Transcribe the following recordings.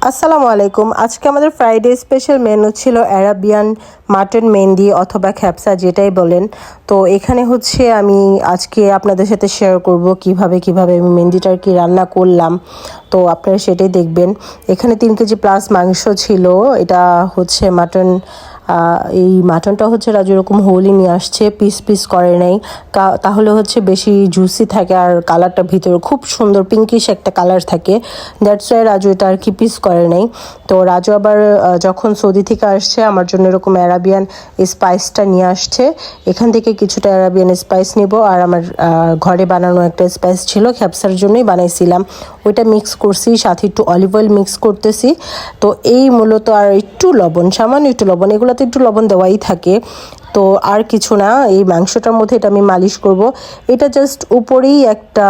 আসসালামু আলাইকুম। আজকে আমাদের ফ্রাইডে স্পেশাল মেনু ছিল অ্যারাবিয়ান মাটন মেহেন্দি অথবা খ্যাপসা যেটাই বলেন। তো এখানে হচ্ছে আমি আজকে আপনাদের সাথে শেয়ার করব কিভাবে আমি মেহেন্দিটা আর কি রান্না করলাম। তো আপনারা সেটাই দেখবেন। এখানে 3 কেজি প্লাস মাংস ছিল। এটা হচ্ছে মাটন। এই মাটনটা হচ্ছে রাজু এরকম হোলই নিয়ে আসছে, পিস পিস করে নাই, তাহলে হচ্ছে বেশি জুসি থাকে আর কালারটা ভিতরে খুব সুন্দর পিঙ্কিশ একটা কালার থাকে। দ্যাটস ওয়াই রাজু এটা আর কি পিস করে নাই। তো রাজু আবার যখন সৌদি থেকে আসছে আমার জন্য এরকম অ্যারাবিয়ান স্পাইসটা নিয়ে আসছে। এখান থেকে কিছুটা অ্যারাবিয়ান স্পাইস নিব আর আমার ঘরে বানানো একটা স্পাইস ছিল, খ্যাপসার জন্যই বানাইছিলাম, ওইটা মিক্স করছি, সাথে একটু অলিভ অয়েল মিক্স করতেছি। তো এই মূলত আর একটু লবণ, সামান্য একটু লবণ, এগুলোতে একটু লবণ দেওয়াই থাকে। তো আর কিছু না, এই মাংসটার মধ্যে এটা আমি মালিশ করব। এটা জাস্ট উপরেই একটা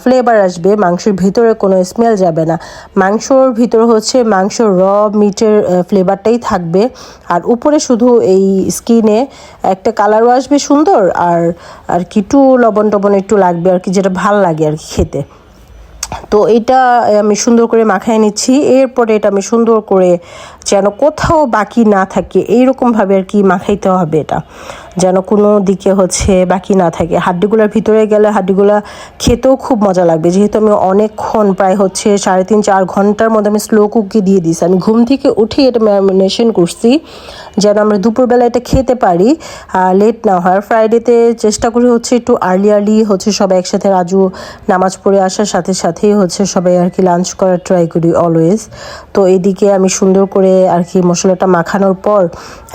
ফ্লেভার আসবে, মাংসের ভিতরে কোনো স্মেল যাবে না। মাংসর ভিতরে হচ্ছে মাংস র মিটের ফ্লেভারটাই থাকবে, আর উপরে শুধু এই স্কিনে একটা কালারও আসবে সুন্দর, আর আর কি একটু লবণ টবণ একটু লাগবে আর কি, যেটা ভাল লাগে আর কি খেতে। তো এটা আমি সুন্দর করে মাখায় নিচ্ছি। এরপরে এটা আমি সুন্দর করে যেন কোথাও বাকি না থাকে এইরকমভাবে আর কি মাখাইতে হবে, এটা যেন কোনো দিকে হচ্ছে বাকি না থাকে। হাড্ডিগুলোর ভিতরে গেলে হাড্ডিগুলো খেতেও খুব মজা লাগবে, যেহেতু আমি অনেকক্ষণ প্রায় হচ্ছে 3.5-4 ঘন্টার মধ্যে আমি স্লো কুকে দিয়ে দিয়েছি। আমি ঘুম থেকে উঠে এটা ম্যারিনেশন করছি যেন আমরা দুপুরবেলা এটা খেতে পারি, লেট না হয়। ফ্রাইডেতে চেষ্টা করি হচ্ছে একটু আর্লি হচ্ছে সবাই একসাথে, রাজু নামাজ পড়ে আসার সাথে সাথেই হচ্ছে সবাই আর কি লাঞ্চ করার ট্রাই করি অলওয়েজ। তো এদিকে আমি সুন্দর করে আর কি মশলাটা মাখানোর পর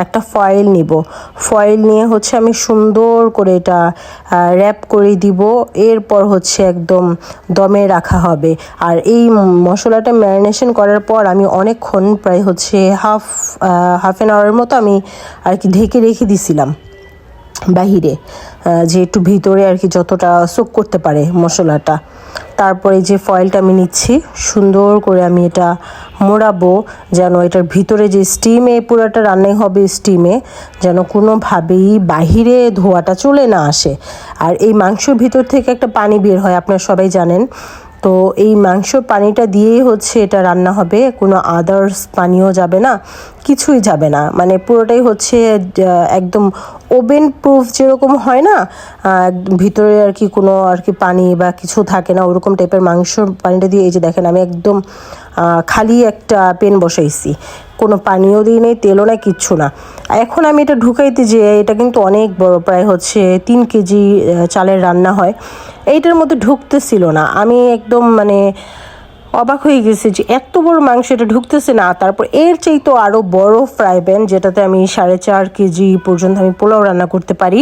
একটা ফয়েল নিব। ফয়েল নিয়ে হচ্ছে আমি সুন্দর করে এটা র্যাপ করে দিব। এরপর হচ্ছে একদম দমে রাখা হবে। আর এই মশলাটা ম্যারিনেশন করার পর আমি অনেকক্ষণ প্রায় হচ্ছে হাফ অ্যান আওয়ারের মতো আমি আর কি ঢেকে রেখে দিছিলাম বাহিরে, যে একটু ভিতরে আর কি যতটা সোক করতে পারে মশলাটা। তারপরে যে ফয়েলটা আমি নিচ্ছি, সুন্দর করে আমি এটা মোড়াবো যেন এটার ভিতরে যে স্টিমে পুরোটা রান্নাই হবে, স্টিমে যেন কোনোভাবেই বাহিরে ধোঁয়াটা চলে না আসে। আর এই মাংসর ভিতর থেকে একটা পানি বের হয়, আপনারা সবাই জানেন। তো এই মাংসর পানিটা দিয়েই হচ্ছে এটা রান্না হবে, কোনো আদার্স পানিও যাবে না, কিছুই যাবে না, মানে পুরোটাই হচ্ছে একদম ওভেন প্রুফ যেরকম হয় না, ভিতরে আর কি কোনো আর কি পানি বা কিছু থাকে না, ওরকম টাইপের মাংসর পানিটা দিয়ে। এই যে দেখেন আমি একদম খালি একটা পেন বসাইছি, কোনো পানিও দিই নেই, তেলও নেই, কিচ্ছু না। এখন আমি এটা ঢুকাইতে যে এটা কিন্তু অনেক বড়, প্রায় হচ্ছে 3 কেজি চালের রান্না হয়, এইটার মধ্যে ঢুকতেছিল না। আমি একদম মানে অবাক হয়ে গেছি যে এত বড় মাংস এটা ঢুকতেছে না। তারপর এর চেয়ে তো আরও বড় ফ্রাই প্যান, যেটাতে আমি 4.5 কেজি পর্যন্ত আমি পোলাও রান্না করতে পারি,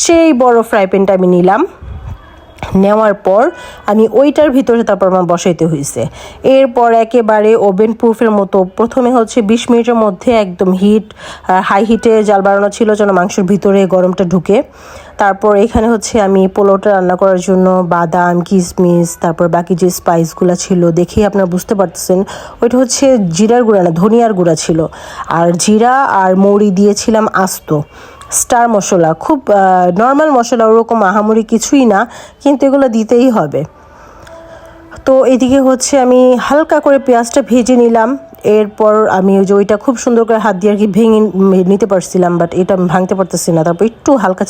সেই বড় ফ্রাই প্যানটা আমি নিলাম। নেওয়ার পর আমি ওইটার ভিতরে তারপর আমার বসাইতে হয়েছে। এরপর একেবারে ওভেন প্রুফের মতো প্রথমে হচ্ছে 20 মিনিটের মধ্যে একদম হাই হিটে জাল বাড়ানো ছিল যেন মাংসের ভিতরে গরমটা ঢুকে। তারপর এখানে হচ্ছে আমি পোলাওটা রান্না করার জন্য বাদাম, কিশমিশ, তারপর বাকি যে স্পাইসগুলো ছিল দেখেই আপনারা বুঝতে পারতেছেন ওইটা হচ্ছে জিরার গুঁড়া না, ধনিয়ার গুঁড়া ছিল। আর জিরা আর মৌরি দিয়েছিলাম আস্ত, স্টার মশলা, খুব নর্মাল মশলা, ওরকম আহামরি কিছুই না, কিন্তু এগুলো দিতেই হবে। তো এদিকে হচ্ছে আমি হালকা করে পেঁয়াজটা ভেজে নিলাম। এরপর আমি ওই যে ওইটা খুব সুন্দর করে হাত দিয়ে আর কি ভেঙে নিতে পারছিলাম, বাট এটা আমি ভাঙতে পারতেছি না। তারপর একটু হালকা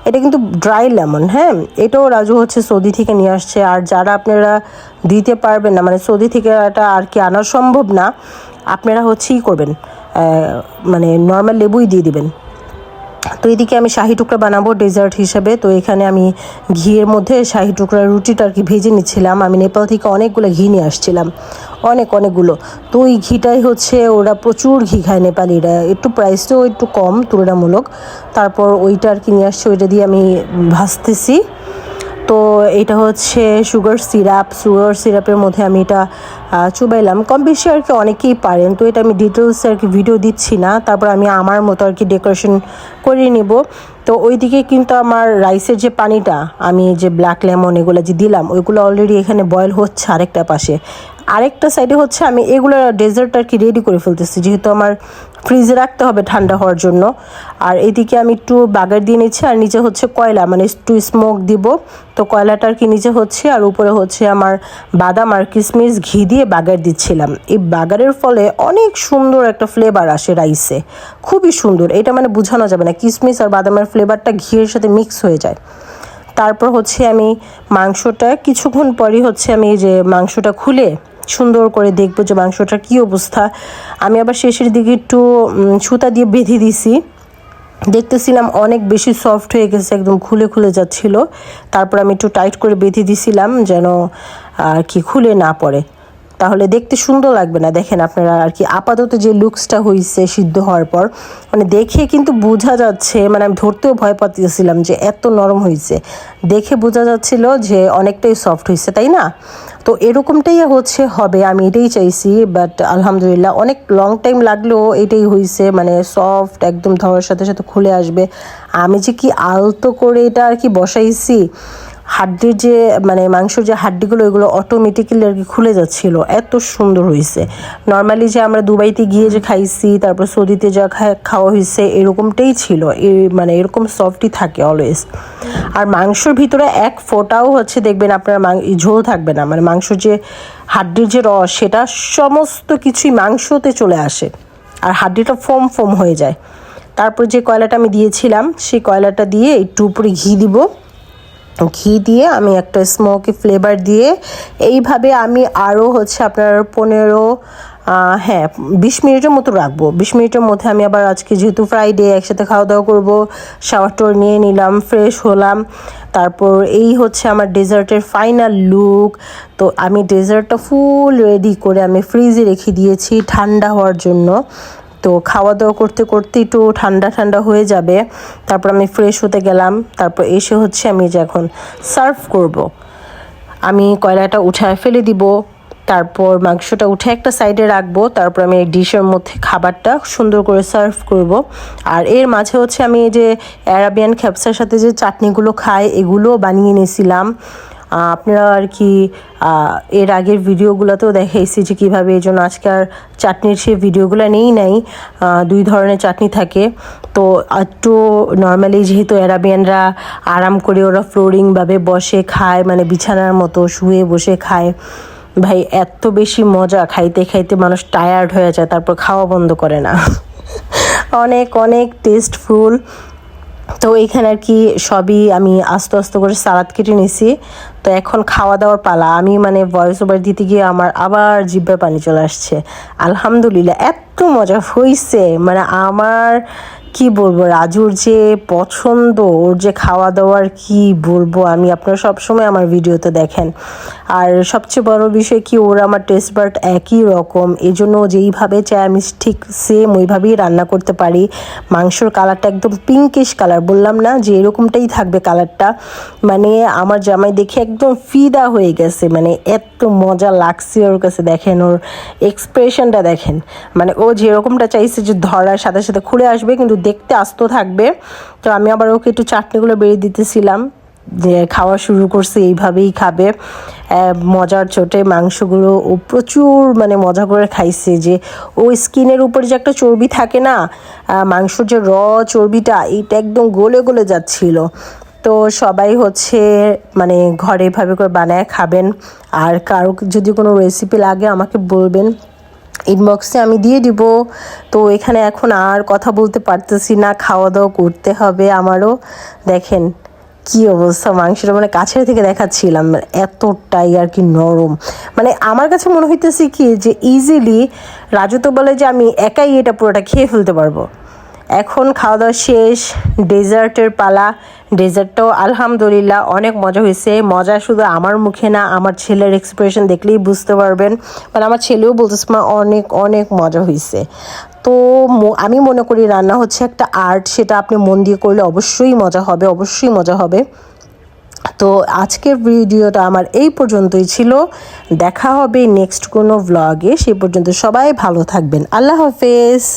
এটা কিন্তু ড্রাই লেমন, হ্যাঁ, এটাও রাজু হচ্ছে সৌদি থেকে নিয়ে আসছে। আর যারা আপনারা দিতে পারবেন না, মানে সৌদি থেকে এটা আর কি আনা সম্ভব না, আপনারা হচ্ছেই করবেন, মানে নর্মাল লেবুই দিয়ে দিবেন। তো এদিকে আমি শাহি টুকরা বানাবো ডেজার্ট হিসেবে। তো এখানে আমি ঘিয়ের মধ্যে শাহি টুকরা রুটিটা আর কি ভেজে নিচ্ছিলাম। আমি নেপাল থেকে অনেকগুলো ঘি নিয়ে আসছিলাম, অনেকগুলো। তো ওই ঘিটাই হচ্ছে, ওরা প্রচুর ঘি খায় নেপালিরা, একটু প্রাইসটাও একটু কম তুলনামূলক। তারপর ওইটা আর কি নিয়ে আসছে, ওইটা দিয়ে আমি ভাজতেছি। তো এটা হচ্ছে সুগার সিরাপের মধ্যে আমি এটা চুবাইলাম। কম বেশি আর কি অনেকেই পারেন, তো এটা আমি ডিটেলস আর কি ভিডিও দিচ্ছি না। তারপর আমি আমার মতো আর কি ডেকোরেশন করে নিব। তো ওইদিকে কিন্তু আমার রাইসের যে পানিটা, আমি যে ব্ল্যাক লেমন এগুলো যে দিলাম, ওইগুলো অলরেডি এখানে বয়েল হচ্ছে আরেকটা পাশে। আরেকটা সাইডে হচ্ছে আমি এগুলো ডেজার্ট আর কি রেডি করে ফেলতেছি, যেহেতু আমার ফ্রিজে রাখতে হবে ঠান্ডা হওয়ার জন্য। আর এদিকে আমি একটু বাগার দিয়ে নিচ্ছি, আর নিচে হচ্ছে কয়লা, মানে একটু স্মোক দিব। তো কয়লাটা আর কি নিচে হচ্ছে, আর উপরে হচ্ছে আমার বাদাম আর কিশমিশ ঘি দিয়ে বাগার দিচ্ছিলাম। এই বাগারের ফলে অনেক সুন্দর একটা ফ্লেভার আসে রাইসে, খুবই সুন্দর। এটা মানে বোঝানো যাবে না, কিশমিশ আর বাদামের ফ্লেভারটা ঘিয়ের সাথে মিক্স হয়ে যায়। তারপর হচ্ছে আমি মাংসটা কিছুক্ষণ পরই হচ্ছে আমি যে মাংসটা খুলে সুন্দর করে দেখবো যে মাংসটার কী অবস্থা। আমি আবার শেষের দিকে একটু সুতা দিয়ে বেঁধে দিছি, দেখতেছিলাম অনেক বেশি সফট হয়ে গেছে, একদম খুলে খুলে যাচ্ছিল। তারপর আমি একটু টাইট করে বেঁধে দিছিলাম যেন আর কি খুলে না পড়ে, তাহলে দেখতে সুন্দর লাগবে না। দেখেন আপনারা আর কি আপাতত যে লুকসটা হয়েছে সিদ্ধ হওয়ার পর, মানে দেখে কিন্তু বোঝা যাচ্ছে, মানে আমি ধরতেও ভয় পাচ্ছিলাম যে এত নরম হয়েছে। দেখে বোঝা যাচ্ছিল যে অনেকটাই সফট হয়েছে, তাই না? তো এরকমটাই হচ্ছে হবে, আমি এটাই চাইছি। বাট আলহামদুলিল্লাহ অনেক লং টাইম লাগলেও এটাই হয়েছে, মানে সফট একদম, ধরার সাথে সাথে খুলে আসবে। আমি যে কি আলতো করে এটা আর কি বসাইছি, হাড্ডির যে মানে মাংসর যে হাড্ডিগুলো ওইগুলো অটোমেটিক্যালি আর কি খুলে যাচ্ছিল, এত সুন্দর হয়েছে। নর্মালি যে আমরা দুবাইতে গিয়ে যে খাইছি, তারপর সৌদিতে যা খাওয়া হয়েছে এরকমটাই ছিল, মানে এরকম সফটই থাকে অলওয়েজ। আর মাংসর ভিতরে এক ফোঁটাও হচ্ছে দেখবেন আপনার ঝোল থাকবে না, মানে মাংসর যে হাড্ডির যে রস সেটা সমস্ত কিছুই মাংসতে চলে আসে, আর হাড্ডিটা ফোম ফোম হয়ে যায়। তারপর যে কয়লাটা আমি দিয়েছিলাম সেই কয়লাটা দিয়ে একটু উপরে ঘি দিব, ঘি দিয়ে আমি একটা স্মোকি ফ্লেভার দিয়ে এইভাবে আমি আরও হচ্ছে আপনার 20 মিনিটের মতো রাখবো। 20 মিনিটের মধ্যে আমি আবার আজকে যেহেতু ফ্রাইডে একসাথে খাওয়া দাওয়া করবো, শাওয়ার টাওয়ার নিয়ে নিলাম, ফ্রেশ হলাম। তারপর এই হচ্ছে আমার ডেজার্টের ফাইনাল লুক। তো আমি ডেজার্টটা ফুল রেডি করে আমি ফ্রিজে রেখে দিয়েছি ঠান্ডা হওয়ার জন্য। তো খাওয়া দাওয়া করতে করতে একটু ঠান্ডা ঠান্ডা হয়ে যাবে, তারপর আমি ফ্রেশ হতে গেলাম। তারপর এসে হচ্ছে আমি যে এখন সার্ভ করব, আমি কয়লাটা উঠায় ফেলে দিব, তারপর মাংসটা উঠে একটা সাইডে রাখবো, তারপর আমি এই ডিশের মধ্যে খাবারটা সুন্দর করে সার্ভ করব। আর এর মাঝে হচ্ছে আমি এই যে অ্যারাবিয়ান খ্যাপসার সাথে যে চাটনিগুলো খাই এগুলোও বানিয়ে নিয়েছিলাম। আপনারা আর কি এর আগের ভিডিওগুলোতেও দেখাইছি যে কীভাবে, এই জন্য আজকে আর চাটনির সেই ভিডিওগুলো নেই নাই। 2 ধরনের চাটনি থাকে, তো একটু নর্মালি যেহেতু অ্যারাবিয়ানরা আরাম করে ওরা ফ্লোরিংভাবে বসে খায়, মানে বিছানার মতো শুয়ে বসে খায়, ভাই এত বেশি মজা, খাইতে খাইতে মানুষ টায়ার্ড হয়ে যায়, তারপর খাওয়া বন্ধ করে না। অনেক অনেক টেস্টফুল। তো এইখানে আর কি সবই আমি আস্তে আস্তে করে সালাদ কেটে নিছি। তো এখন খাওয়া দাওয়ার পালা। আমি মানে ভয়েস ওভার দিতে গিয়ে আমার আবার জিহ্বায় পানি চলে আসছে। আলহামদুলিল্লাহ এত মজা হয়েছে, মানে আমার কি বলবো, রাজুর যে পছন্দ, ওর যে খাওয়া দাওয়ার কি বলবো আমি, আপনারা সবসময় আমার ভিডিওতে দেখেন। আর সবচেয়ে বড় বিষয় কি, ওর আমার টেস্ট বার্ড একই রকম, এই জন্য যেইভাবে চাই আমি ঠিক সেম ওইভাবেই রান্না করতে পারি। মাংসর কালারটা একদম পিঙ্কিশ কালার, বললাম না যে এরকমটাই থাকবে কালারটা, মানে আমার জামাই দেখে একদম ফিদা হয়ে গেছে, মানে এত মজা লাগছে ওর কাছে। দেখেন ওর এক্সপ্রেশনটা দেখেন, মানে ও যেরকমটা চাইছে যে ধরার সাথে সাথে খুলে আসবে, কিন্তু দেখতে আস্ত থাকবে। তো আমি আবার ওকে একটু চাটনিগুলো বেরিয়ে দিতেছিলাম, যে খাওয়া শুরু করছে, এইভাবেই খাবে মজার চোটে। মাংসগুলো ও প্রচুর মানে মজা করে খাইছে, যে ওই স্কিনের উপর যে একটা চর্বি থাকে না, মাংসর যে চর্বিটা, এইটা একদম গলে গলে যাচ্ছিল। তো সবাই হচ্ছে মানে ঘরে এভাবে করে বানায় খাবেন। আর কারো যদি কোনো রেসিপি লাগে আমাকে বলবেন, ইনবক্সে আমি দিয়ে দিব। তো এখানে এখন আর কথা বলতে পারতেছি না, খাওয়া দাওয়া করতে হবে আমারও। দেখেন কি অবস্থা, মাংসটা মানে কাছের থেকে দেখাচ্ছিলাম, এতটাই আর কি নরম। মানে আমার কাছে মনে হইতেছে কি যে ইজিলি রাজু তো বলে যে আমি একাই এটা পুরোটা খেয়ে ফেলতে পারবো। এখন খাওয়া দাওয়া শেষ, ডেজার্টের পালা। ডেজার্টটাও আলহামদুলিল্লাহ অনেক মজা হয়েছে। মজা শুধু আমার মুখে না, আমার ছেলের এক্সপ্রেশন দেখলেই বুঝতে পারবেন, মানে আমার ছেলেও বলতেছে মা অনেক অনেক মজা হয়েছে। তো আমি মনে করি রান্না হচ্ছে একটা আর্ট, সেটা আপনি মন দিয়ে করলে অবশ্যই মজা হবে, অবশ্যই মজা হবে। তো আজকের ভিডিওটা আমার এই পর্যন্তই ছিল, দেখা হবে নেক্সট কোনো ভ্লগে। সেই পর্যন্ত সবাই ভালো থাকবেন, আল্লাহ হাফেজ।